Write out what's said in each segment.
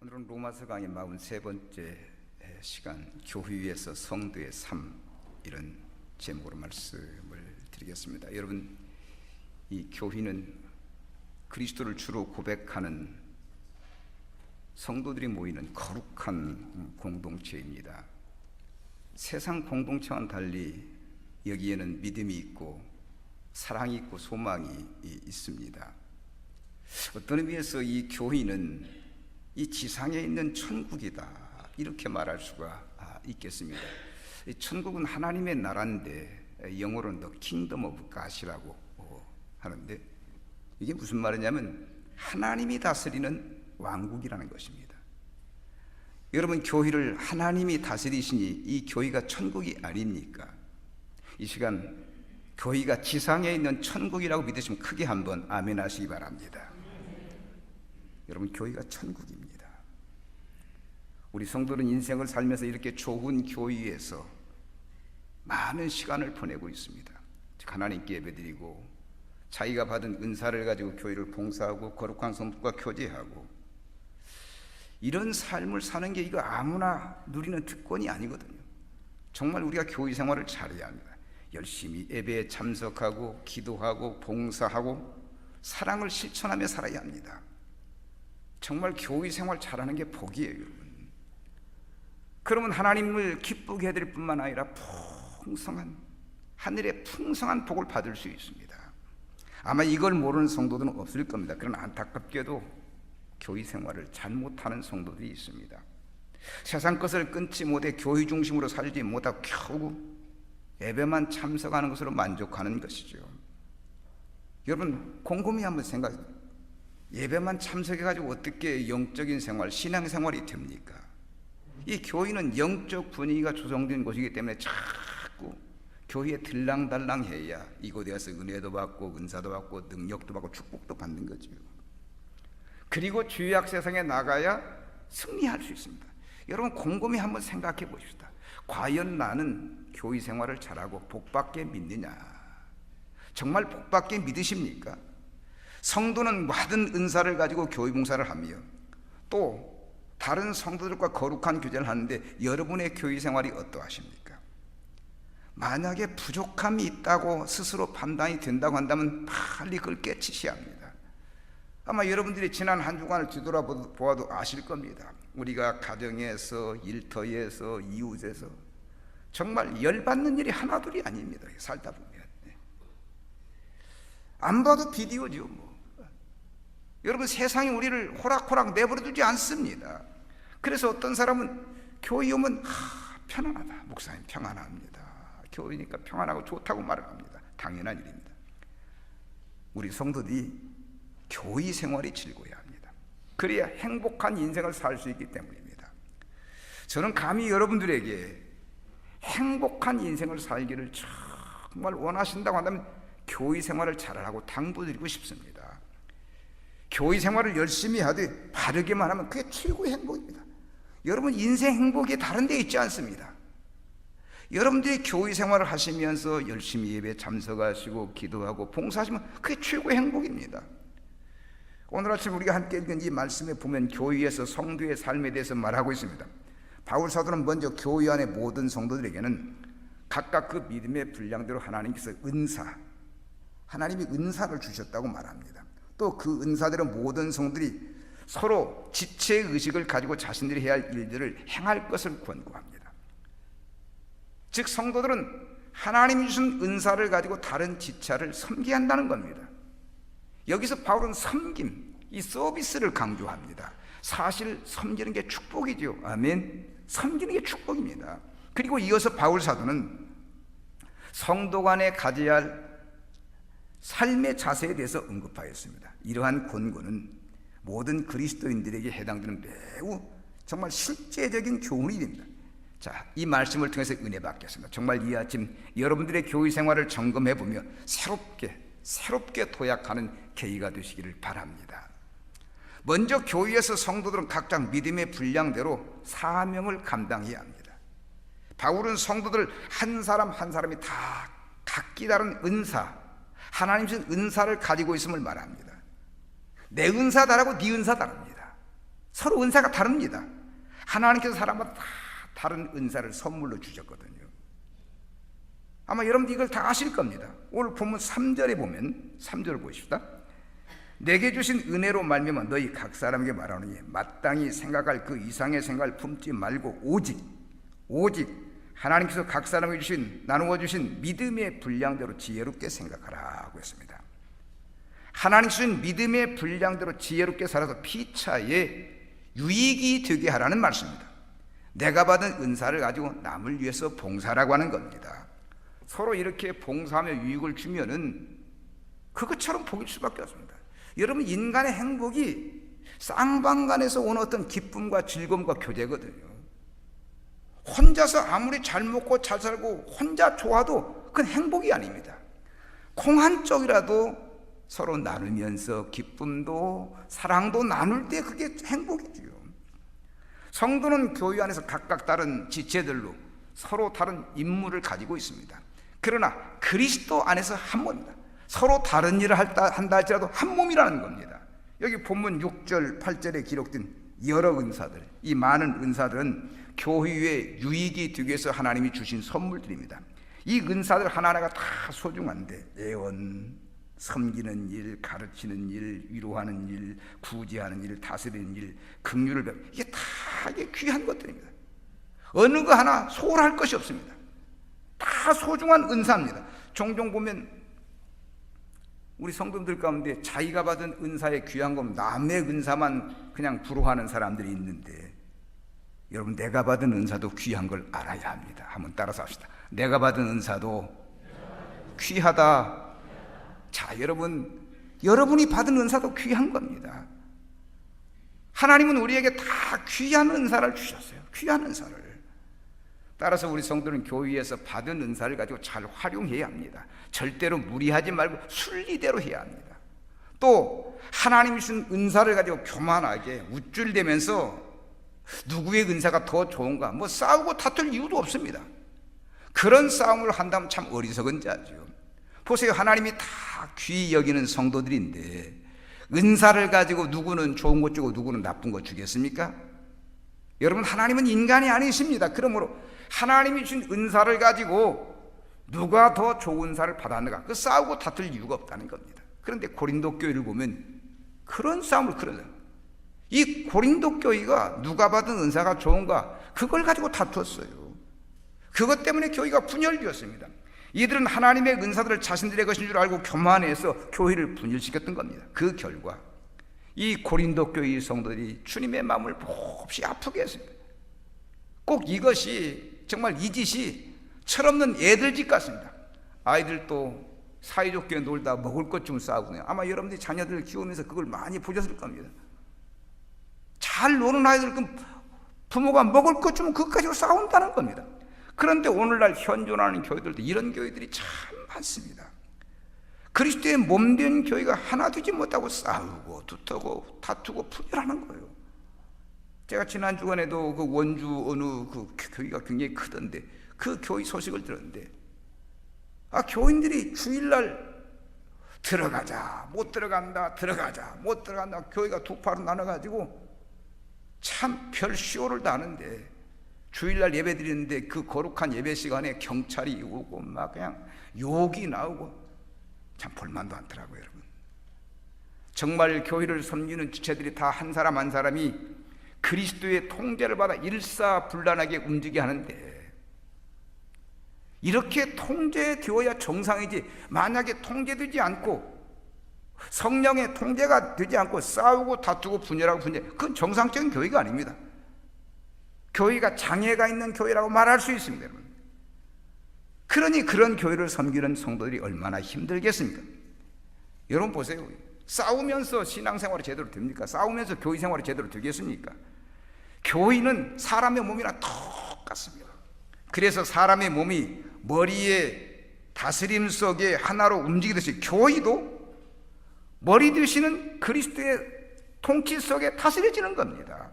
오늘은 로마서 강의 43번째 시간, 교회 위에서 성도의 삶, 이런 제목으로 말씀을 드리겠습니다. 여러분, 이 교회는 그리스도를 주로 고백하는 성도들이 모이는 거룩한 공동체입니다. 세상 공동체와는 달리 여기에는 믿음이 있고 사랑이 있고 소망이 있습니다. 어떤 의미에서 이 교회는 이 지상에 있는 천국이다, 이렇게 말할 수가 있겠습니다. 이 천국은 하나님의 나라인데 영어로는 The Kingdom of God이라고 하는데, 이게 무슨 말이냐면 하나님이 다스리는 왕국이라는 것입니다. 여러분, 교회를 하나님이 다스리시니 이 교회가 천국이 아닙니까? 이 시간 교회가 지상에 있는 천국이라고 믿으시면 크게 한번 아멘 하시기 바랍니다. 여러분, 교회가 천국입니다. 우리 성도는 인생을 살면서 이렇게 좋은 교회에서 많은 시간을 보내고 있습니다. 하나님께 예배드리고 자기가 받은 은사를 가지고 교회를 봉사하고 거룩한 성도과 교제하고, 이런 삶을 사는 게 이거 아무나 누리는 특권이 아니거든요. 정말 우리가 교회 생활을 잘해야 합니다. 열심히 예배에 참석하고 기도하고 봉사하고 사랑을 실천하며 살아야 합니다. 정말 교회 생활 잘하는 게 복이에요, 여러분. 그러면 하나님을 기쁘게 해드릴 뿐만 아니라 풍성한, 하늘의 풍성한 복을 받을 수 있습니다. 아마 이걸 모르는 성도들은 없을 겁니다. 그러나 안타깝게도 교회 생활을 잘못하는 성도들이 있습니다. 세상 것을 끊지 못해 교회 중심으로 살지 못하고 겨우 예배만 참석하는 것으로 만족하는 것이죠. 여러분, 곰곰이 한번 생각해, 예배만 참석해가지고 어떻게 영적인 생활, 신앙생활이 됩니까? 이 교회는 영적 분위기가 조성된 곳이기 때문에 자꾸 교회에 들랑달랑해야 이곳에 와서 은혜도 받고 은사도 받고 능력도 받고 축복도 받는 거죠. 그리고 주약 세상에 나가야 승리할 수 있습니다. 여러분, 곰곰이 한번 생각해 보십시다. 과연 나는 교회 생활을 잘하고 복받게 믿느냐? 정말 복받게 믿으십니까? 성도는 받은 은사를 가지고 교회 봉사를 하며 또 다른 성도들과 거룩한 교제를 하는데 여러분의 교회 생활이 어떠하십니까? 만약에 부족함이 있다고 스스로 판단이 된다고 한다면 빨리 그걸 깨치셔야 합니다. 아마 여러분들이 지난 한 주간을 뒤돌아보아도 아실 겁니다. 우리가 가정에서, 일터에서, 이웃에서 정말 열받는 일이 하나둘이 아닙니다. 살다 보면 안 봐도 비디오죠. 여러분, 세상이 우리를 호락호락 내버려두지 않습니다. 그래서 어떤 사람은 교회 오면 편안하다, 목사님 평안합니다, 교회니까 평안하고 좋다고 말을 합니다. 당연한 일입니다. 우리 성도들이 교회 생활이 즐거워야 합니다. 그래야 행복한 인생을 살 수 있기 때문입니다. 저는 감히 여러분들에게 행복한 인생을 살기를 정말 원하신다고 한다면 교회 생활을 잘하라고 당부드리고 싶습니다. 교회 생활을 열심히 하되 바르게만 하면 그게 최고의 행복입니다. 여러분, 인생 행복이 다른 데 있지 않습니다. 여러분들이 교회 생활을 하시면서 열심히 예배에 참석하시고 기도하고 봉사하시면 그게 최고의 행복입니다. 오늘 아침 우리가 함께 읽은 이 말씀에 보면 교회에서 성도의 삶에 대해서 말하고 있습니다. 바울 사도는 먼저 교회 안의 모든 성도들에게는 각각 그 믿음의 분량대로 하나님께서 하나님이 은사를 주셨다고 말합니다. 또 그 은사대로 모든 성들이 서로 지체의식을 가지고 자신들이 해야 할 일들을 행할 것을 권고합니다. 즉, 성도들은 하나님이 주신 은사를 가지고 다른 지체를 섬겨야 한다는 겁니다. 여기서 바울은 섬김, 이 서비스를 강조합니다. 사실 섬기는 게 축복이죠. 아멘. 섬기는 게 축복입니다. 그리고 이어서 바울 사도는 성도 간에 가져야 할 삶의 자세에 대해서 언급하였습니다. 이러한 권고는 모든 그리스도인들에게 해당되는 매우 정말 실제적인 교훈이 됩니다. 자, 이 말씀을 통해서 은혜 받겠습니다. 정말 이 아침 여러분들의 교회 생활을 점검해 보며 새롭게 도약하는 계기가 되시기를 바랍니다. 먼저 교회에서 성도들은 각자 믿음의 분량대로 사명을 감당해야 합니다. 바울은 성도들 한 사람 한 사람이 다 각기 다른 은사, 하나님 주신 은사를 가지고 있음을 말합니다. 내 은사 다르고 네 은사 다릅니다. 서로 은사가 다릅니다. 하나님께서 사람마다 다 다른 은사를 선물로 주셨거든요. 아마 여러분들 이걸 다 아실 겁니다. 오늘 본문 3절에 보면 3절을 보십시다. 내게 주신 은혜로 말미암아 너희 각 사람에게 말하노니 마땅히 생각할 그 이상의 생각을 품지 말고 오직 하나님께서 각 사람에게 나누어 주신 믿음의 분량대로 지혜롭게 생각하라고 했습니다. 하나님 주신 믿음의 분량대로 지혜롭게 살아서 피차에 유익이 되게 하라는 말씀입니다. 내가 받은 은사를 가지고 남을 위해서 봉사라고 하는 겁니다. 서로 이렇게 봉사하며 유익을 주면은 그것처럼 복일 수밖에 없습니다. 여러분, 인간의 행복이 쌍방간에서 오는 어떤 기쁨과 즐거움과 교제거든요. 혼자서 아무리 잘 먹고 잘 살고 혼자 좋아도 그건 행복이 아닙니다. 콩 한 쪽이라도 서로 나누면서 기쁨도 사랑도 나눌 때 그게 행복이지요. 성도는 교회 안에서 각각 다른 지체들로 서로 다른 임무를 가지고 있습니다. 그러나 그리스도 안에서 한 몸입니다. 서로 다른 일을 한다 할지라도 한 몸이라는 겁니다. 여기 본문 6절 8절에 기록된 여러 은사들, 이 많은 은사들은 교회에 유익이 되기 위해서 하나님이 주신 선물들입니다. 이 은사들 하나하나가 다 소중한데 예언, 섬기는 일, 가르치는 일, 위로하는 일, 구제하는 일, 다스리는 일, 긍휼을 베푸는 이게 다 귀한 것들입니다. 어느 거 하나 소홀할 것이 없습니다. 다 소중한 은사입니다. 종종 보면 우리 성도들 가운데 자기가 받은 은사의 귀한 건 남의 은사만 그냥 부러워하는 사람들이 있는데, 여러분, 내가 받은 은사도 귀한 걸 알아야 합니다. 한번 따라서 합시다. 내가 받은 은사도 귀하다. 자, 여러분이 받은 은사도 귀한 겁니다. 하나님은 우리에게 다 귀한 은사를 주셨어요. 귀한 은사를. 따라서 우리 성도는 교회에서 받은 은사를 가지고 잘 활용해야 합니다. 절대로 무리하지 말고 순리대로 해야 합니다. 또 하나님이 주신 은사를 가지고 교만하게 우쭐대면서 누구의 은사가 더 좋은가 뭐 싸우고 다툴 이유도 없습니다. 그런 싸움을 한다면 참 어리석은 자죠. 보세요, 하나님이 다 귀히 여기는 성도들인데 은사를 가지고 누구는 좋은 것 주고 누구는 나쁜 것 주겠습니까? 여러분, 하나님은 인간이 아니십니다. 그러므로 하나님이 주신 은사를 가지고 누가 더 좋은 은사를 받았는가, 그 싸우고 다툴 이유가 없다는 겁니다. 그런데 고린도 교회를 보면 그런 싸움을 그러잖아요. 이 고린도 교회가 누가 받은 은사가 좋은가 그걸 가지고 다투었어요. 그것 때문에 교회가 분열되었습니다. 이들은 하나님의 은사들을 자신들의 것인 줄 알고 교만해서 교회를 분열시켰던 겁니다. 그 결과 이 고린도 교회 성도들이 주님의 마음을 몹시 아프게 했습니다. 꼭 이것이 정말 이 짓이 철없는 애들짓 같습니다. 아이들도 사이좋게 놀다 먹을 것 좀 싸우고, 아마 여러분들이 자녀들을 키우면서 그걸 많이 보셨을 겁니다. 잘 노는 아이들, 부모가 먹을 것 주면 그것 가지고 싸운다는 겁니다. 그런데 오늘날 현존하는 교회들도 이런 교회들이 참 많습니다. 그리스도의 몸된 교회가 하나 되지 못하고 싸우고 두터고 다투고 분열하는 거예요. 제가 지난 주간에도 그 원주 어느 그 교회가 굉장히 크던데 그 교회 소식을 들었는데, 교인들이 주일날 들어가자 못 들어간다, 들어가자 못 들어간다, 교회가 두 파로 나눠가지고 참 별 쇼를 다 하는데, 주일날 예배 드리는데 그 거룩한 예배 시간에 경찰이 오고 막 그냥 욕이 나오고 참 볼만도 않더라고요. 여러분, 정말 교회를 섬기는 지체들이 다 한 사람 한 사람이 그리스도의 통제를 받아 일사불란하게 움직이게 하는데, 이렇게 통제되어야 정상이지, 만약에 통제되지 않고 성령의 통제가 되지 않고 싸우고 다투고 분열하고 그건 정상적인 교회가 아닙니다. 교회가 장애가 있는 교회라고 말할 수 있습니다. 여러분, 그러니 그런 교회를 섬기는 성도들이 얼마나 힘들겠습니까? 여러분 보세요, 싸우면서 신앙생활이 제대로 됩니까? 싸우면서 교회생활이 제대로 되겠습니까? 교회는 사람의 몸이랑 똑같습니다. 그래서 사람의 몸이 머리의 다스림 속에 하나로 움직이듯이 교회도 머리 되시는 그리스도의 통치 속에 다스려지는 겁니다.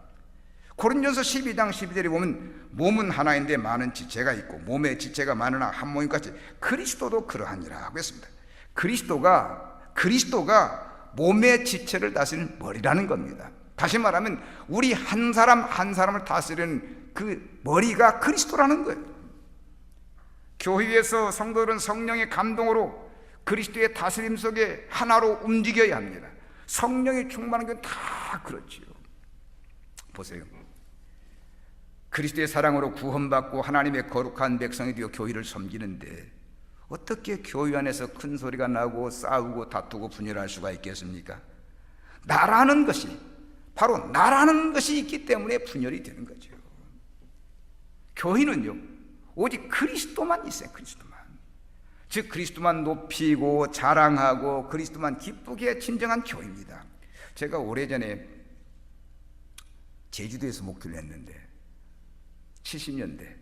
고린도전서 12장 12절에 보면 몸은 하나인데 많은 지체가 있고 몸의 지체가 많으나 한 몸인 같이 그리스도도 그러하니라 했습니다. 그리스도가 몸의 지체를 다스리는 머리라는 겁니다. 다시 말하면 우리 한 사람 한 사람을 다스리는 그 머리가 그리스도라는 거예요. 교회에서 성도들은 성령의 감동으로 그리스도의 다스림 속에 하나로 움직여야 합니다. 성령이 충만한 건 다 그렇지요. 보세요. 그리스도의 사랑으로 구원받고 하나님의 거룩한 백성이 되어 교회를 섬기는데 어떻게 교회 안에서 큰 소리가 나고 싸우고 다투고 분열할 수가 있겠습니까? 나라는 것이, 바로 나라는 것이 있기 때문에 분열이 되는 거죠. 교회는요, 오직 그리스도만 있어요. 그리스도만. 즉 그리스도만 높이고 자랑하고 그리스도만 기쁘게 진정한 교회입니다. 제가 오래전에 제주도에서 목회를 했는데 70년대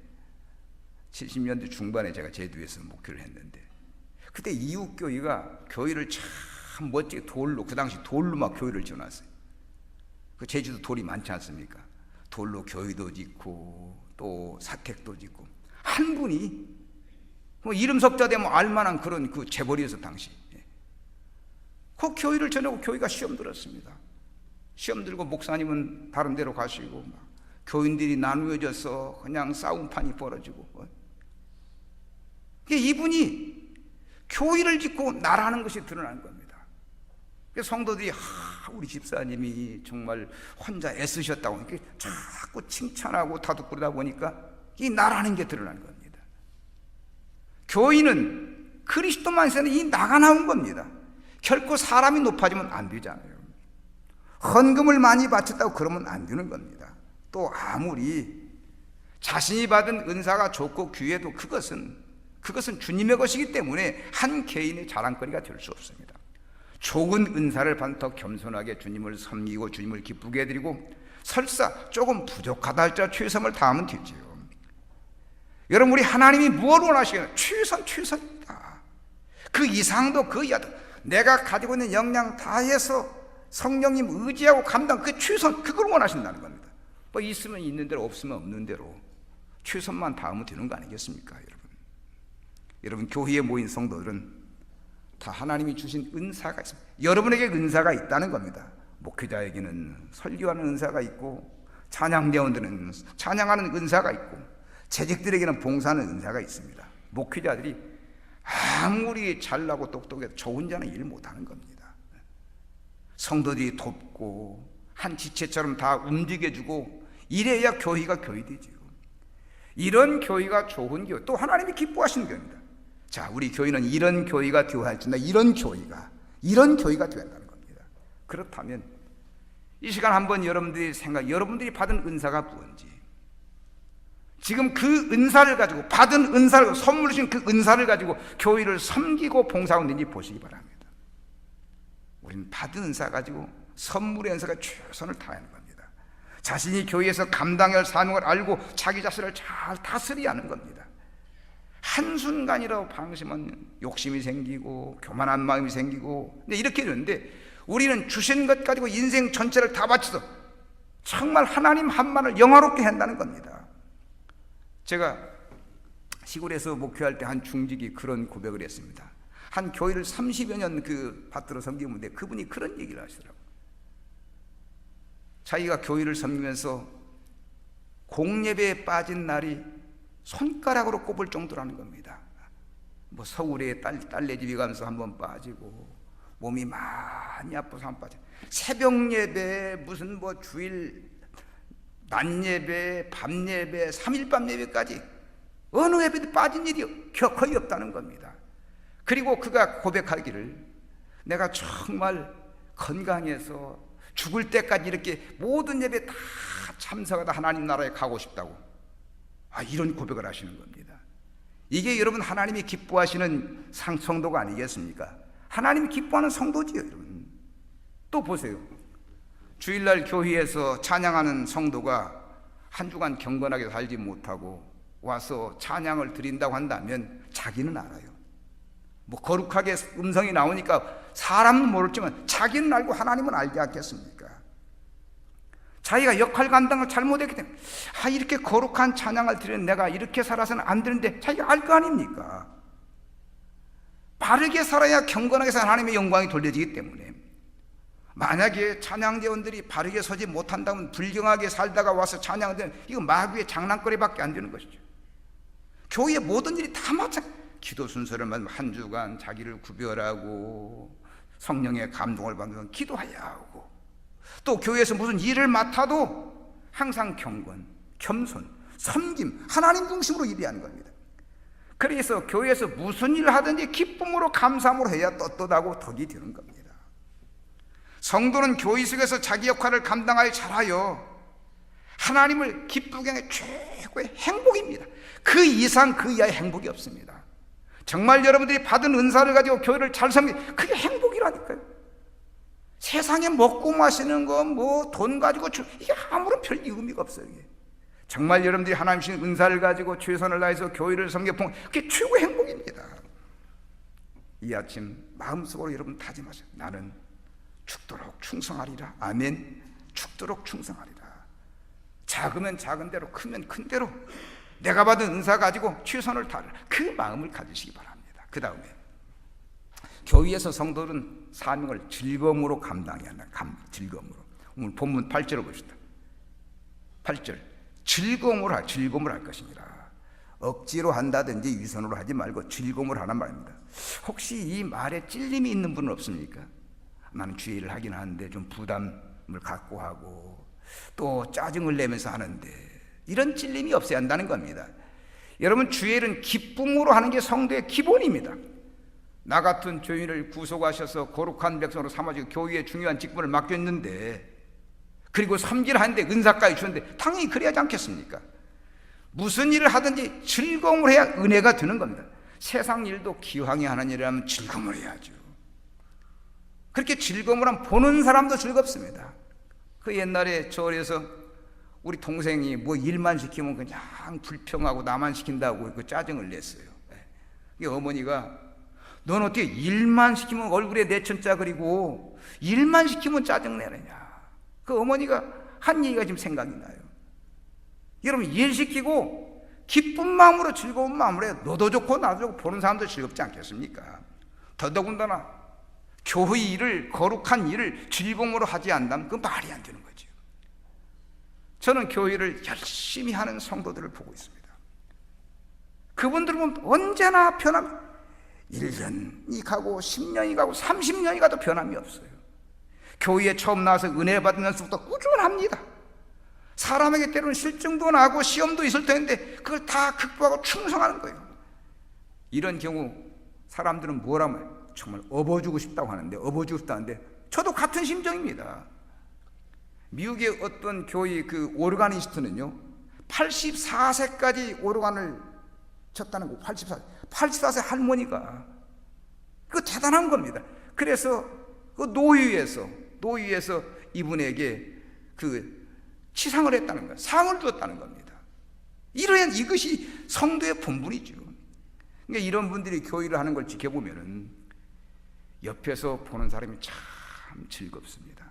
중반에 제가 제주도에서 목회를 했는데 그때 이웃교회가 교회를 참 멋지게 돌로, 그 당시 돌로 막 교회를 지어놨어요. 그 제주도 돌이 많지 않습니까? 돌로 교회도 짓고 또 사택도 짓고, 한 분이 뭐 이름 석자 되면 알만한 그런 그 재벌이었어 당시. 그 교회를 지내고 교회가 시험 들었습니다. 시험 들고 목사님은 다른 데로 가시고 막 교인들이 나누어져서 그냥 싸움판이 벌어지고. 이분이 교회를 짓고 나라는 것이 드러나는 겁니다. 그래서 성도들이 우리 집사님이 정말 혼자 애쓰셨다고 이렇게 자꾸 칭찬하고 다독거리다 보니까 이 나라는 게 드러나는 겁니다. 교인은 그리스도만 있어는 이 나가 나온 겁니다. 결코 사람이 높아지면 안 되잖아요. 헌금을 많이 바쳤다고 그러면 안 되는 겁니다. 또 아무리 자신이 받은 은사가 좋고 귀해도 그것은 주님의 것이기 때문에 한 개인의 자랑거리가 될 수 없습니다. 적은 은사를 받은 더 겸손하게 주님을 섬기고 주님을 기쁘게 해드리고 설사 조금 부족하다 할지라도 최선을 다하면 되지요. 여러분, 우리 하나님이 무엇을 원하시겠나요? 최선입니다. 그 이상도 그 이하도 내가 가지고 있는 역량 다해서 성령님 의지하고 감당, 그 최선, 그걸 원하신다는 겁니다. 뭐 있으면 있는 대로 없으면 없는 대로 최선만 다하면 되는 거 아니겠습니까? 여러분 교회에 모인 성도들은 다 하나님이 주신 은사가 있습니다. 여러분에게 은사가 있다는 겁니다. 목회자에게는 설교하는 은사가 있고, 찬양대원들은 찬양하는 은사가 있고, 재직들에게는 봉사하는 은사가 있습니다. 목회자들이 아무리 잘나고 똑똑해도 저 혼자는 일 못하는 겁니다. 성도들이 돕고 한 지체처럼 다 움직여주고 이래야 교회가 교회되지요. 이런 교회가 좋은 교회, 또 하나님이 기뻐하시는 교회입니다. 자, 우리 교회는 이런 교회가 되어야 할지나 이런 교회가 되어야 한다는 겁니다. 그렇다면 이 시간 한번 여러분들이 받은 은사가 무엇인지, 지금 그 은사를 가지고, 받은 은사를, 선물 주신 그 은사를 가지고 교회를 섬기고 봉사하고 있는지 보시기 바랍니다. 우리는 받은 은사 가지고 선물의 은사가 최선을 다하는 겁니다. 자신이 교회에서 감당할 사명을 알고 자기 자신을 잘 다스려야 하는 겁니다. 한순간이라도 방심하면 욕심이 생기고 교만한 마음이 생기고 이렇게 되는데, 우리는 주신 것 가지고 인생 전체를 다 바쳐서 정말 하나님 한만을 영화롭게 한다는 겁니다. 제가 시골에서 목회할 때 한 중직이 그런 고백을 했습니다. 한 교회를 30여 년 받들어 섬기는데 그분이 그런 얘기를 하시더라고요. 자기가 교회를 섬기면서 공예배에 빠진 날이 손가락으로 꼽을 정도라는 겁니다. 뭐 서울에 딸네 집에 가면서 한번 빠지고, 몸이 많이 아파서 한번 빠지고, 새벽 예배, 무슨 뭐 주일 낮 예배, 밤 예배, 3일 밤 예배까지 어느 예배도 빠진 일이 거의 없다는 겁니다. 그리고 그가 고백하기를, 내가 정말 건강해서 죽을 때까지 이렇게 모든 예배 다 참석하다 하나님 나라에 가고 싶다고, 이런 고백을 하시는 겁니다. 이게 여러분 하나님이 기뻐하시는 성도가 아니겠습니까? 하나님이 기뻐하는 성도지요, 여러분. 또 보세요. 주일날 교회에서 찬양하는 성도가 한 주간 경건하게 살지 못하고 와서 찬양을 드린다고 한다면 자기는 알아요. 뭐 거룩하게 음성이 나오니까 사람은 모르지만 자기는 알고 하나님은 알지 않겠습니까? 자기가 역할 감당을 잘못했기 때문에 이렇게 거룩한 찬양을 드리는 내가 이렇게 살아서는 안 되는데 자기가 알 거 아닙니까? 바르게 살아야 경건하게 살아 하나님의 영광이 돌려지기 때문에 만약에 찬양대원들이 바르게 서지 못한다면 불경하게 살다가 와서 찬양대원, 이거 마귀의 장난거리밖에 안 되는 것이죠. 교회의 모든 일이 다 마찬가지. 기도 순서를 만들면 한 주간 자기를 구별하고 성령의 감동을 받으면 기도해야 하고, 또 교회에서 무슨 일을 맡아도 항상 경건, 겸손, 섬김, 하나님 중심으로 일해야 하는 겁니다. 그래서 교회에서 무슨 일을 하든지 기쁨으로 감사함으로 해야 떳떳하고 덕이 되는 겁니다. 성도는 교회 속에서 자기 역할을 감당하여 잘하여 하나님을 기쁘게 하는 게 최고의 행복입니다. 그 이상 그 이하의 행복이 없습니다. 정말 여러분들이 받은 은사를 가지고 교회를 잘 섬기는, 그게 행복이라니까요. 세상에 먹고 마시는 거, 뭐 돈 가지고 이게 아무런 별 의미가 없어요. 이게. 정말 여러분들이 하나님 주신 은사를 가지고 최선을 다해서 교회를 섬겨본, 그게 최고의 행복입니다. 이 아침 마음속으로 여러분 다짐하세요. 나는 죽도록 충성하리라. 아멘. 죽도록 충성하리라. 작으면 작은 대로, 크면 큰 대로 내가 받은 은사 가지고 최선을 다하라. 그 마음을 가지시기 바랍니다. 그 다음에 교회에서 성도들은 사명을 즐거움으로 감당해야 한다. 즐거움으로. 오늘 본문 8절을 보시다. 8절. 즐거움으로 할 것입니다. 억지로 한다든지 위선으로 하지 말고 즐거움으로 하란 말입니다. 혹시 이 말에 찔림이 있는 분은 없습니까? 나는 주의 일을 하긴 하는데 좀 부담을 갖고 하고 또 짜증을 내면서 하는데, 이런 찔림이 없어야 한다는 겁니다. 여러분, 주의 일은 기쁨으로 하는 게 성도의 기본입니다. 나 같은 교인을 구속하셔서 거룩한 백성으로 삼아주고 교회의 중요한 직분을 맡겼는데, 그리고 섬기를 하는데 은사까지 주는데 당연히 그래야 하지 않겠습니까? 무슨 일을 하든지 즐거움을 해야 은혜가 되는 겁니다. 세상 일도 기왕에 하는 일이라면 즐거움을 해야죠. 그렇게 즐거움을 하면 보는 사람도 즐겁습니다. 그 옛날에 절에서 우리 동생이 뭐 일만 시키면 그냥 불평하고 나만 시킨다고 그 짜증을 냈어요. 이 어머니가, 넌 어떻게 일만 시키면 얼굴에 내천자 그리고 일만 시키면 짜증내느냐. 그 어머니가 한 얘기가 지금 생각이 나요. 여러분, 일 시키고 기쁜 마음으로 즐거운 마음으로 해야 너도 좋고 나도 좋고 보는 사람도 즐겁지 않겠습니까? 더더군다나 교회 일을, 거룩한 일을 즐거움으로 하지 않다면 그 말이 안 되는 거죠. 저는 교회를 열심히 하는 성도들을 보고 있습니다. 그분들은 보면 언제나 변함이, 1년이 가고 10년이 가고 30년이 가도 변함이 없어요. 교회에 처음 나와서 은혜 받으면서부터 꾸준합니다. 사람에게 때로는 실증도 나고 시험도 있을 텐데 그걸 다 극복하고 충성하는 거예요. 이런 경우 사람들은 뭐라면 정말 업어주고 싶다고 하는데, 업어주고 싶다는데 저도 같은 심정입니다. 미국의 어떤 교회 그 오르가니스트는요 84세까지 오르간을 쳤다는 거. 84세 할머니가, 그거 대단한 겁니다. 그래서 그 노위에서 이분에게 그 치상을 했다는 거예요. 상을 주었다는 겁니다. 이것이 성도의 본분이죠. 그러니까 이런 분들이 교회를 하는 걸 지켜보면은 옆에서 보는 사람이 참 즐겁습니다.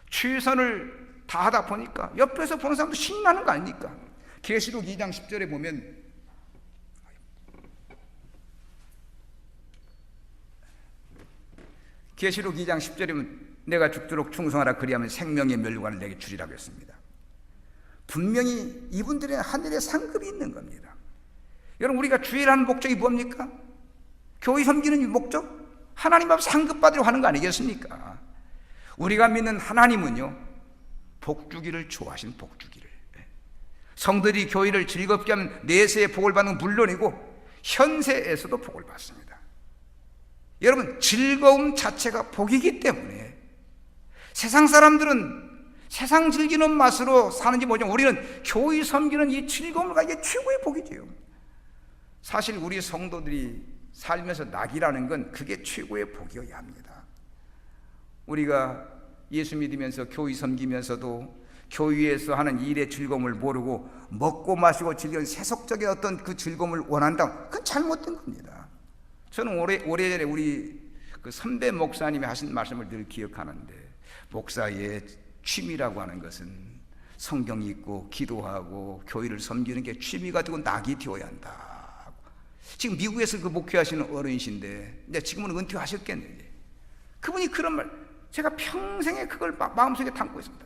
최선을 다하다 보니까 옆에서 보는 사람도 신나는 거 아닙니까? 계시록 2장 10절에 보면 계시록 2장 10절이면 내가 죽도록 충성하라 그리하면 생명의 멸류관을 내게 주리라고 했습니다. 분명히 이분들의 하늘에 상급이 있는 겁니다. 여러분, 우리가 주일 하는 목적이 뭡니까? 교회 섬기는 목적? 하나님 앞 상급 받으려고 하는 거 아니겠습니까? 우리가 믿는 하나님은요 복주기를 좋아하신 복주기를, 성들이 교회를 즐겁게 하면 내세의 복을 받는 건 물론이고 현세에서도 복을 받습니다. 여러분, 즐거움 자체가 복이기 때문에 세상 사람들은 세상 즐기는 맛으로 사는지 모르지만 우리는 교회 섬기는 이 즐거움을 가지게 최고의 복이지요. 사실 우리 성도들이 살면서 낙이라는 건 그게 최고의 복이어야 합니다. 우리가 예수 믿으면서 교회 섬기면서도 교회에서 하는 일의 즐거움을 모르고 먹고 마시고 즐기는 세속적인 어떤 그 즐거움을 원한다면 그건 잘못된 겁니다. 저는 오래전에 우리 그 선배 목사님이 하신 말씀을 늘 기억하는데, 목사의 취미라고 하는 것은 성경 읽고 기도하고 교회를 섬기는 게 취미가 되고 낙이 되어야 한다. 지금 미국에서 그 목회하시는 어른이신데 이제 지금은 은퇴하셨겠는데 그분이 그런 말 제가 평생에 그걸 마음속에 담고 있습니다.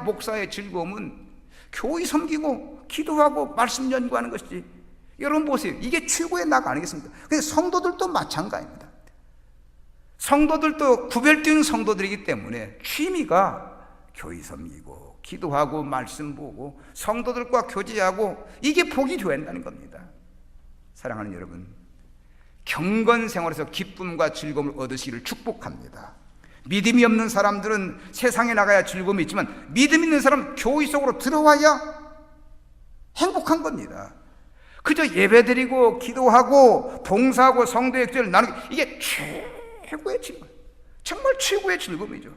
목사의 즐거움은 교회 섬기고 기도하고 말씀 연구하는 것이지. 여러분 보세요. 이게 최고의 낙 아니겠습니까? 근데 성도들도 마찬가지입니다. 성도들도 구별된 성도들이기 때문에 취미가 교회 섬기고 기도하고 말씀 보고 성도들과 교제하고, 이게 복이 되어야 한다는 겁니다. 사랑하는 여러분, 경건 생활에서 기쁨과 즐거움을 얻으시기를 축복합니다. 믿음이 없는 사람들은 세상에 나가야 즐거움이 있지만 믿음 있는 사람은 교회 속으로 들어와야 행복한 겁니다. 그저 예배드리고 기도하고 봉사하고 성도의 교제를 나누기, 이게 최고의 즐거움, 정말 최고의 즐거움이죠.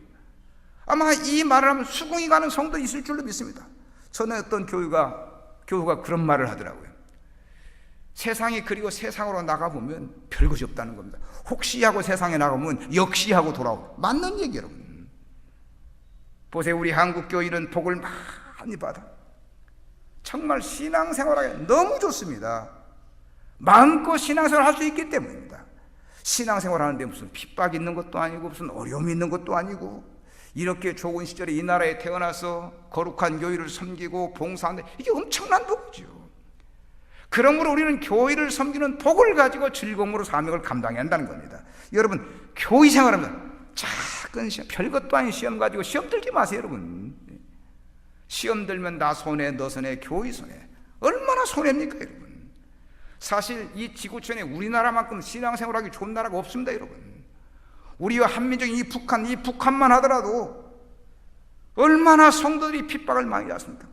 아마 이 말을 하면 수긍이 가는 성도 있을 줄로 믿습니다. 전에 어떤 교우가 그런 말을 하더라고요. 세상이, 그리고 세상으로 나가보면 별것이 없다는 겁니다. 혹시 하고 세상에 나가면 역시 하고 돌아오고. 맞는 얘기 여러분. 보세요. 우리 한국 교인은 복을 많이 받아. 정말 신앙생활하기 너무 좋습니다. 마음껏 신앙생활 할 수 있기 때문입니다. 신앙생활 하는데 무슨 핍박 있는 것도 아니고 무슨 어려움이 있는 것도 아니고, 이렇게 좋은 시절에 이 나라에 태어나서 거룩한 교회를 섬기고 봉사하는데 이게 엄청난 복이죠. 그러므로 우리는 교회를 섬기는 복을 가지고 즐거움으로 사명을 감당해야 한다는 겁니다. 여러분, 교회 생활하면 작은 시험, 별것도 아닌 시험 가지고 시험 들지 마세요. 여러분, 시험 들면 나 손해 너 손해 교회 손해, 얼마나 손해입니까 여러분. 사실 이 지구촌에 우리나라만큼 신앙생활하기 좋은 나라가 없습니다. 여러분, 우리와 한민족인 이 북한만 하더라도 얼마나 성도들이 핍박을 많이 받습니까?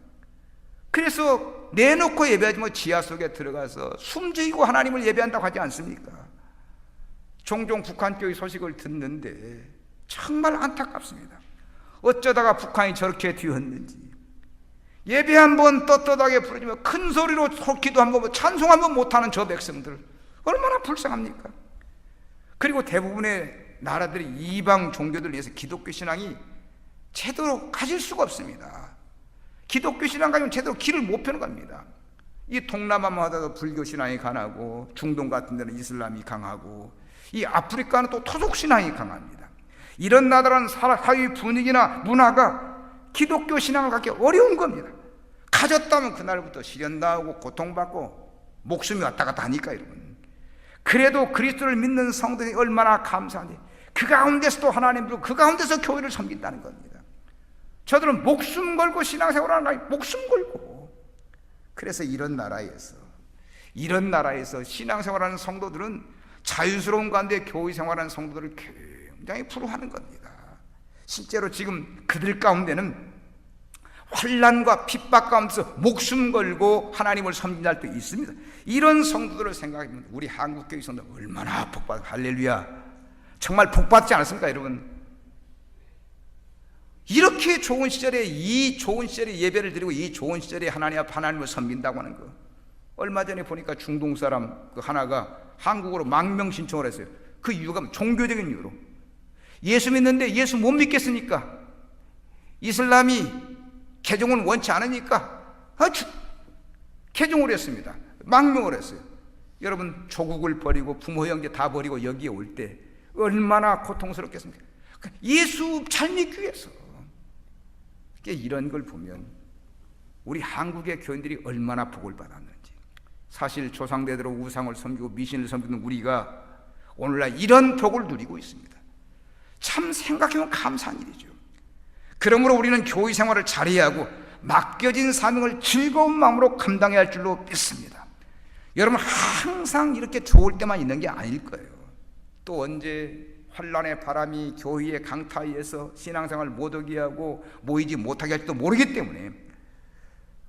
그래서 내놓고 예배하지 뭐 지하 속에 들어가서 숨죽이고 하나님을 예배한다고 하지 않습니까? 종종 북한 교회 소식을 듣는데 정말 안타깝습니다. 어쩌다가 북한이 저렇게 뒤었는지. 예배 한번 떳떳하게 부르지만 큰 소리로 기도 한번 찬송 한번 못하는 저 백성들 얼마나 불쌍합니까? 그리고 대부분의 나라들이 이방 종교들 위해서 기독교 신앙이 제대로 가질 수가 없습니다. 기독교 신앙 가지고 제대로 길을 못 펴는 겁니다. 이 동남아만 하다도 불교 신앙이 강하고, 중동 같은 데는 이슬람이 강하고, 이 아프리카는 또 토속 신앙이 강합니다. 이런 나라는 사회 분위기나 문화가 기독교 신앙을 갖기 어려운 겁니다. 가졌다면 그날부터 시련당하고 고통받고 목숨이 왔다 갔다 하니까 여러분. 그래도 그리스도를 믿는 성도들이 얼마나 감사한지, 그 가운데서도 하나님 부르고 그 가운데서 교회를 섬긴다는 겁니다. 저들은 목숨 걸고 신앙생활하는 거예요. 목숨 걸고. 그래서 이런 나라에서 신앙생활하는 성도들은 자유스러운 가운데 교회 생활하는 성도들을 굉장히 부러워하는 겁니다. 실제로 지금 그들 가운데는 환난과 핍박 가운데서 목숨 걸고 하나님을 섬긴 자도 있습니다. 이런 성도들을 생각하면 우리 한국교회 성도 얼마나 복받아. 할렐루야. 정말 복받지 않았습니까 여러분? 이렇게 좋은 시절에, 이 좋은 시절에 예배를 드리고 이 좋은 시절에 하나님 앞 하나님을 섬긴다고 하는 거. 얼마 전에 보니까 중동 사람 그 하나가 한국으로 망명 신청을 했어요. 그 이유가 종교적인 이유로. 예수 믿는데 예수 못 믿겠으니까, 이슬람이 개종을 원치 않으니까 개종을 했습니다. 망명을 했어요. 여러분, 조국을 버리고 부모 형제 다 버리고 여기에 올 때 얼마나 고통스럽겠습니까? 예수 잘 믿기 위해서. 이런 걸 보면 우리 한국의 교인들이 얼마나 복을 받았는지. 사실 조상대대로 우상을 섬기고 미신을 섬기는 우리가 오늘날 이런 복을 누리고 있습니다. 참 생각해보면 감사한 일이죠. 그러므로 우리는 교회 생활을 잘해야 하고 맡겨진 사명을 즐거운 마음으로 감당해야 할 줄로 믿습니다. 여러분, 항상 이렇게 좋을 때만 있는 게 아닐 거예요. 또 언제 환란의 바람이 교회의 강타에서 신앙생활을 못하게 하고 모이지 못하게 할지도 모르기 때문에.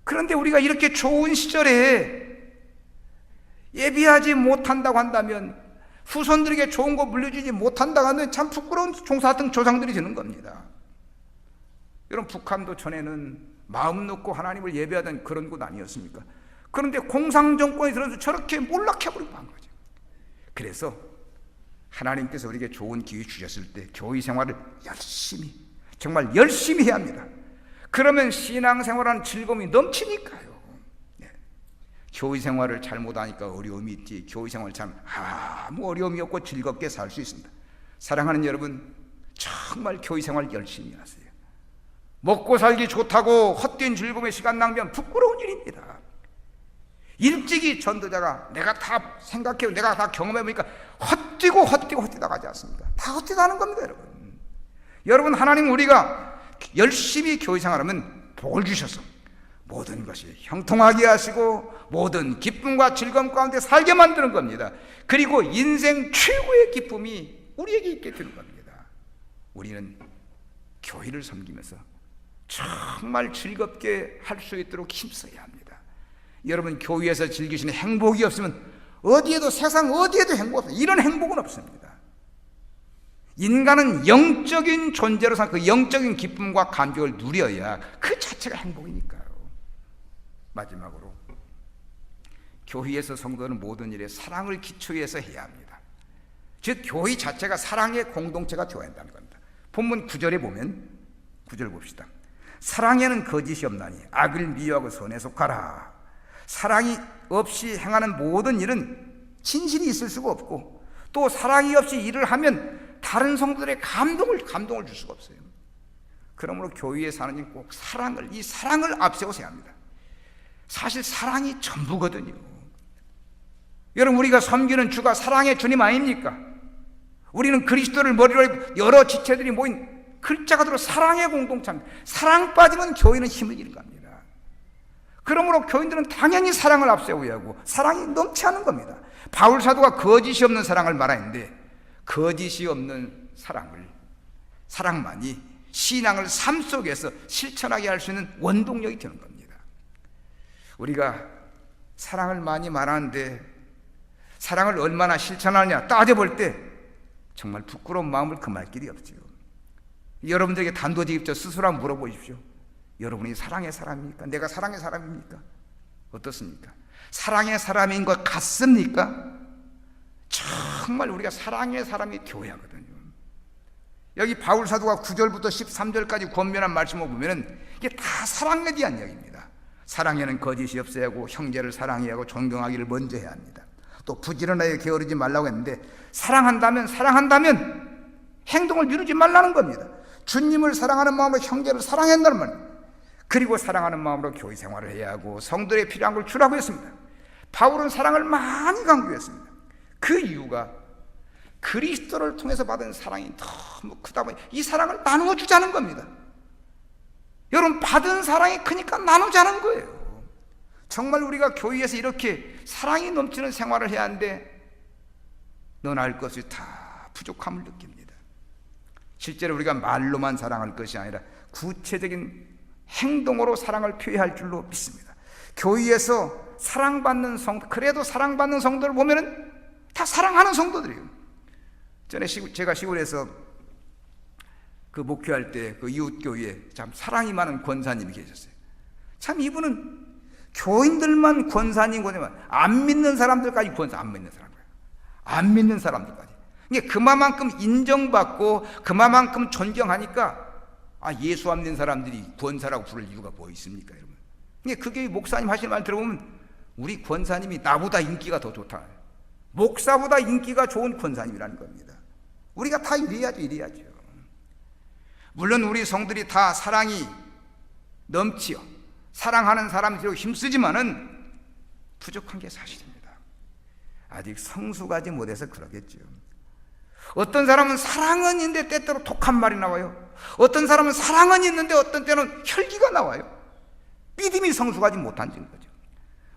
그런데 우리가 이렇게 좋은 시절에 예비하지 못한다고 한다면, 후손들에게 좋은 거 물려주지 못한다고 하면 참 부끄러운 종사했던 조상들이 되는 겁니다. 여러분, 북한도 전에는 마음 놓고 하나님을 예배하던 그런 곳 아니었습니까? 그런데 공산정권이 들어서 저렇게 몰락해버리고 한 거죠. 그래서 하나님께서 우리에게 좋은 기회 주셨을 때 교회 생활을 열심히, 정말 열심히 해야 합니다. 그러면 신앙생활하는 즐거움이 넘치니까요. 네. 교회 생활을 잘못하니까 어려움이 있지, 교회 생활 참 아무 어려움이 없고 즐겁게 살 수 있습니다. 사랑하는 여러분, 정말 교회 생활 열심히 하세요. 먹고 살기 좋다고 헛된 즐거움에 시간 낭비하면 부끄러운 일입니다. 일찍이 전도자가 내가 다 생각해요, 내가 다 경험해보니까 헛되고 나가지 않습니까? 다 헛되다는 겁니다, 여러분. 여러분, 하나님 우리가 열심히 교회 생활하면 복을 주셔서 모든 것이 형통하게 하시고 모든 기쁨과 즐거움 가운데 살게 만드는 겁니다. 그리고 인생 최고의 기쁨이 우리에게 있게 되는 겁니다. 우리는 교회를 섬기면서 정말 즐겁게 할 수 있도록 힘써야 합니다. 여러분, 교회에서 즐기시는 행복이 없으면 어디에도, 세상 어디에도 행복 없어요. 이런 행복은 없습니다. 인간은 영적인 존재로서 그 영적인 기쁨과 감격을 누려야 그 자체가 행복이니까요. 마지막으로, 교회에서 성도는 모든 일에 사랑을 기초해서 해야 합니다. 즉 교회 자체가 사랑의 공동체가 되어야 한다는 겁니다. 본문 9절에 보면, 9절 봅시다. 사랑에는 거짓이 없나니 악을 미워하고 선에 속하라. 사랑이 없이 행하는 모든 일은 진실이 있을 수가 없고, 또 사랑이 없이 일을 하면 다른 성도들의 감동을 줄 수가 없어요. 그러므로 교회에 사는 일 꼭 이 사랑을 앞세워서 해야 합니다. 사실 사랑이 전부거든요. 여러분, 우리가 섬기는 주가 사랑의 주님 아닙니까? 우리는 그리스도를 머리로 여러 지체들이 모인 글자가 들어 사랑의 공동체입니다. 사랑 빠지면 교회는 힘을 잃는 겁니다. 그러므로 교인들은 당연히 사랑을 앞세워야 하고 사랑이 넘치 않은 겁니다. 바울 사도가 거짓이 없는 사랑을 말하는데, 거짓이 없는 사랑만이 신앙을 삶 속에서 실천하게 할 수 있는 원동력이 되는 겁니다. 우리가 사랑을 많이 말하는데 사랑을 얼마나 실천하느냐 따져볼 때 정말 부끄러운 마음을 금할 길이 없지요. 여러분들에게 단도직입적 스스로 한번 물어보십시오. 여러분이 사랑의 사람입니까? 내가 사랑의 사람입니까? 어떻습니까? 사랑의 사람인 것 같습니까? 정말 우리가 사랑의 사람이 되어야 하거든요. 여기 바울 사도가 9절부터 13절까지 권면한 말씀을 보면 이게 다 사랑에 대한 이야기입니다. 사랑에는 거짓이 없어야 하고 형제를 사랑해야 하고 존경하기를 먼저 해야 합니다. 또 부지런하게 게으르지 말라고 했는데, 사랑한다면 행동을 미루지 말라는 겁니다. 주님을 사랑하는 마음으로 형제를 사랑해야 한다는 말입니다. 그리고 사랑하는 마음으로 교회 생활을 해야 하고 성도에 필요한 걸 주라고 했습니다. 바울은 사랑을 많이 강조했습니다. 그 이유가 그리스도를 통해서 받은 사랑이 너무 크다 보니 이 사랑을 나누어 주자는 겁니다. 여러분, 받은 사랑이 크니까 나누자는 거예요. 정말 우리가 교회에서 이렇게 사랑이 넘치는 생활을 해야 하는데 넌 알 것이 다 부족함을 느낍니다. 실제로 우리가 말로만 사랑할 것이 아니라 구체적인 행동으로 사랑을 표현할 줄로 믿습니다. 교회에서 사랑받는 그래도 사랑받는 성도를 보면은 다 사랑하는 성도들이에요. 전에 제가 시골에서 그 목회할 때 그 이웃교회에 참 사랑이 많은 권사님이 계셨어요. 참 이분은 교인들만 권사님이지만 안 믿는 사람들까지 안 믿는 사람들까지. 그만큼 인정받고 그만큼 존경하니까 예수 안 믿는 사람들이 권사라고 부를 이유가 뭐 있습니까, 여러분? 그게 목사님 하시는 말 들어보면 우리 권사님이 나보다 인기가 더 좋다. 목사보다 인기가 좋은 권사님이라는 겁니다. 우리가 다 이래야죠. 물론 우리 성들이 다 사랑이 넘치요. 사랑하는 사람들이 힘쓰지만은 부족한 게 사실입니다. 아직 성숙하지 못해서 그러겠죠. 어떤 사람은 사랑은 있는데 때때로 독한 말이 나와요. 어떤 사람은 사랑은 있는데 어떤 때는 혈기가 나와요. 믿음이 성숙하지 못한 거죠.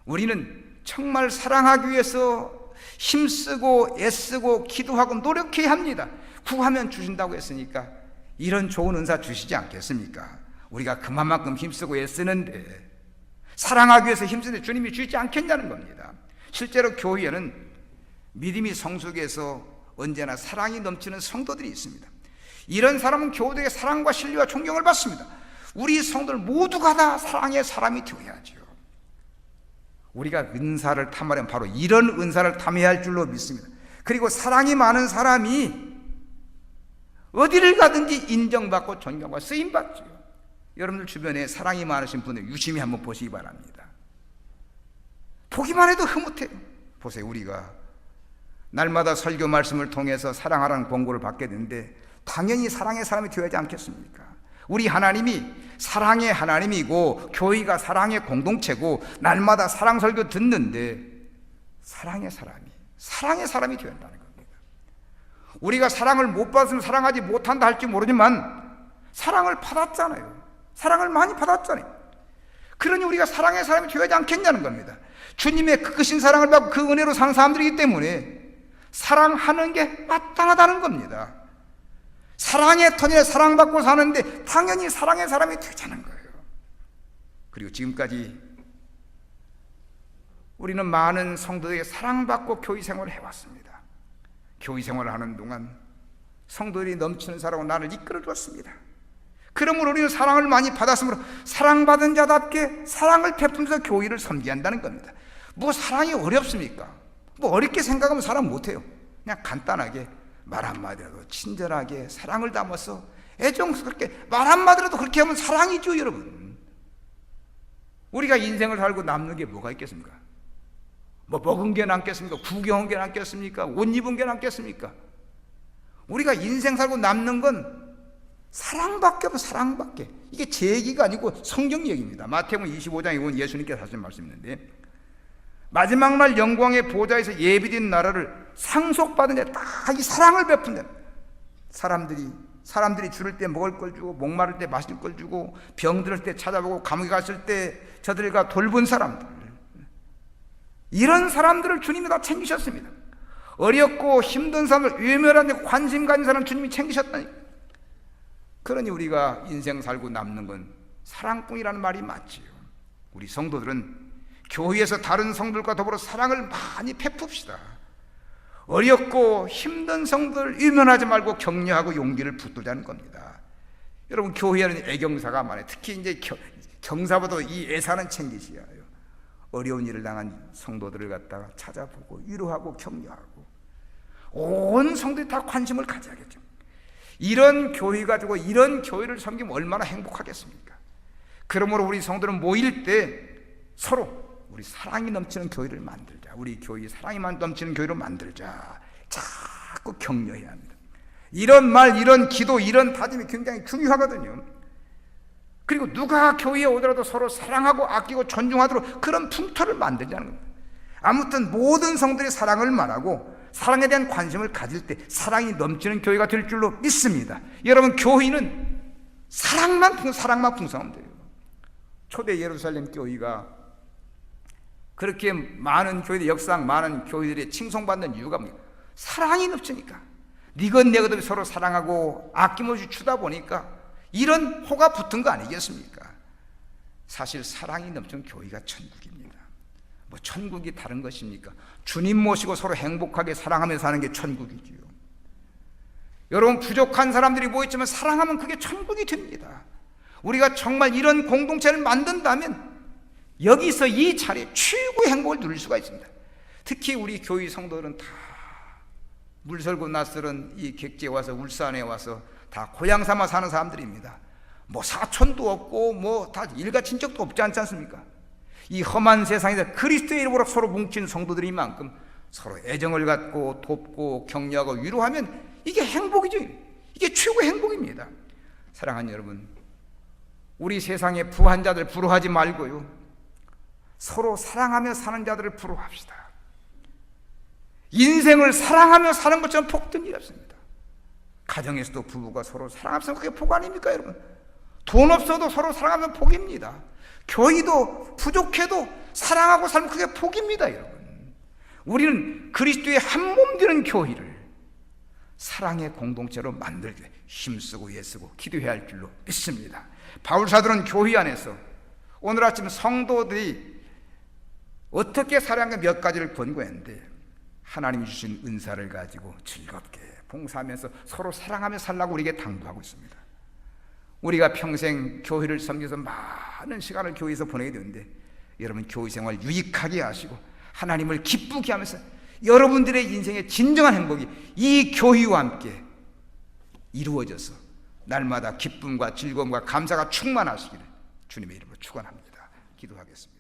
우리는 정말 사랑하기 위해서 힘쓰고 애쓰고 기도하고 노력해야 합니다. 구하면 주신다고 했으니까 이런 좋은 은사 주시지 않겠습니까? 우리가 그만큼 힘쓰고 애쓰는데, 사랑하기 위해서 힘쓰는데 주님이 주시지 않겠냐는 겁니다. 실제로 교회에는 믿음이 성숙해서 언제나 사랑이 넘치는 성도들이 있습니다. 이런 사람은 교우들에게 사랑과 신뢰와 존경을 받습니다. 우리 성도들 모두가 다 사랑의 사람이 되어야죠. 우리가 은사를 탐하려면 바로 이런 은사를 탐해야 할 줄로 믿습니다. 그리고 사랑이 많은 사람이 어디를 가든지 인정받고 존경과 쓰임받죠. 여러분들 주변에 사랑이 많으신 분들 유심히 한번 보시기 바랍니다. 보기만 해도 흐뭇해요. 보세요, 우리가 날마다 설교 말씀을 통해서 사랑하라는 권고를 받게 되는데 당연히 사랑의 사람이 되어야 하지 않겠습니까? 우리 하나님이 사랑의 하나님이고 교회가 사랑의 공동체고 날마다 사랑 설교 듣는데 사랑의 사람이 되어야 한다는 겁니다. 우리가 사랑을 못 받으면 사랑하지 못한다 할지 모르지만 사랑을 받았잖아요. 사랑을 많이 받았잖아요. 그러니 우리가 사랑의 사람이 되어야 하지 않겠냐는 겁니다. 주님의 크신 사랑을 받고 그 은혜로 사는 사람들이기 때문에 사랑하는 게 마땅하다는 겁니다. 사랑의 터전에 사랑받고 사는데 당연히 사랑의 사람이 되자는 거예요. 그리고 지금까지 우리는 많은 성도들에게 사랑받고 교회 생활을 해왔습니다. 교회 생활을 하는 동안 성도들이 넘치는 사랑으로 나를 이끌어 주었습니다. 그러므로 우리는 사랑을 많이 받았으므로 사랑받은 자답게 사랑을 베풀면서 교회를 섬기한다는 겁니다. 뭐 사랑이 어렵습니까? 뭐 어렵게 생각하면 사랑 못해요. 그냥 간단하게 말 한마디라도 친절하게 사랑을 담아서 애정스럽게 말 한마디라도 그렇게 하면 사랑이죠, 여러분. 우리가 인생을 살고 남는 게 뭐가 있겠습니까? 뭐 먹은 게 남겠습니까? 구경한 게 남겠습니까? 옷 입은 게 남겠습니까? 우리가 인생 살고 남는 건 사랑밖에 없어, 사랑밖에. 이게 제 얘기가 아니고 성경 얘기입니다. 마태복음 25장에 온 예수님께서 하신 말씀인데, 마지막 날 영광의 보좌에서 예비된 나라를 상속받은 자 딱 이 사랑을 베푼다. 사람들이 줄을 때 먹을 걸 주고, 목마를 때 마실 걸 주고, 병들을 때 찾아보고, 감옥에 갔을 때 저들과 돌본 사람들, 이런 사람들을 주님이 다 챙기셨습니다. 어렵고 힘든 사람들, 외면한 데 관심 가진 사람 주님이 챙기셨다니. 그러니 우리가 인생 살고 남는 건 사랑뿐이라는 말이 맞지요. 우리 성도들은 교회에서 다른 성도들과 더불어 사랑을 많이 베풉시다. 어렵고 힘든 성도들 외면하지 말고 격려하고 용기를 붙들자는 겁니다. 여러분, 교회에는 애경사가 많아요. 특히 이제 경사보다 이 애사는 챙기셔야 해요. 어려운 일을 당한 성도들을 갖다가 찾아보고 위로하고 격려하고 온 성도들이 다 관심을 가져야겠죠. 이런 교회 가지고 이런 교회를 섬기면 얼마나 행복하겠습니까? 그러므로 우리 성도들은 모일 때 서로 우리 사랑이 넘치는 교회를 만들자. 우리 교회 사랑이 넘치는 교회로 만들자. 자꾸 격려해야 합니다. 이런 말, 이런 기도, 이런 다짐이 굉장히 중요하거든요. 그리고 누가 교회에 오더라도 서로 사랑하고 아끼고 존중하도록 그런 풍토를 만들자는 겁니다. 아무튼 모든 성도들이 사랑을 말하고 사랑에 대한 관심을 가질 때 사랑이 넘치는 교회가 될 줄로 믿습니다. 여러분, 교회는 사랑만 풍성하면 돼요. 초대 예루살렘 교회가 그렇게 많은 교회들, 역사상 많은 교회들이 칭송받는 이유가 뭐예요? 사랑이 넘치니까. 니건 내건 서로 사랑하고 아낌없이 주다 보니까 이런 호가 붙은 거 아니겠습니까? 사실 사랑이 넘치는 교회가 천국입니다. 뭐 천국이 다른 것입니까? 주님 모시고 서로 행복하게 사랑하며 사는 게 천국이지요. 여러분, 부족한 사람들이 모였지만 사랑하면 그게 천국이 됩니다. 우리가 정말 이런 공동체를 만든다면 여기서 이 자리에 최고의 행복을 누릴 수가 있습니다. 특히 우리 교회 성도들은 다 물설고 낯설은 이 객지에 와서, 울산에 와서 다 고향 삼아 사는 사람들입니다. 뭐 사촌도 없고 뭐 다 일가 친척도 없지 않습니까? 이 험한 세상에서 그리스도의 이름으로 서로 뭉친 성도들인 만큼 서로 애정을 갖고 돕고 격려하고 위로하면 이게 행복이죠. 이게 최고의 행복입니다. 사랑하는 여러분, 우리 세상의 부한 자들 부러워하지 말고요, 서로 사랑하며 사는 자들을 부러워합시다. 인생을 사랑하며 사는 것처럼 복된 일이 없습니다. 가정에서도 부부가 서로 사랑하면 그게 복 아닙니까, 여러분? 돈 없어도 서로 사랑하면 복입니다. 교회도 부족해도 사랑하고 살면 그게 복입니다, 여러분. 우리는 그리스도의 한 몸 되는 교회를 사랑의 공동체로 만들기 위해 힘쓰고 애쓰고 기도해야 할 줄로 믿습니다. 바울 사도는 교회 안에서 오늘 아침 성도들이 어떻게 살아가는가 몇 가지를 권고했는데, 하나님이 주신 은사를 가지고 즐겁게 봉사하면서 서로 사랑하며 살라고 우리에게 당부하고 있습니다. 우리가 평생 교회를 섬겨서 많은 시간을 교회에서 보내게 되는데, 여러분 교회 생활 유익하게 하시고 하나님을 기쁘게 하면서 여러분들의 인생의 진정한 행복이 이 교회와 함께 이루어져서 날마다 기쁨과 즐거움과 감사가 충만하시기를 주님의 이름으로 축원합니다. 기도하겠습니다.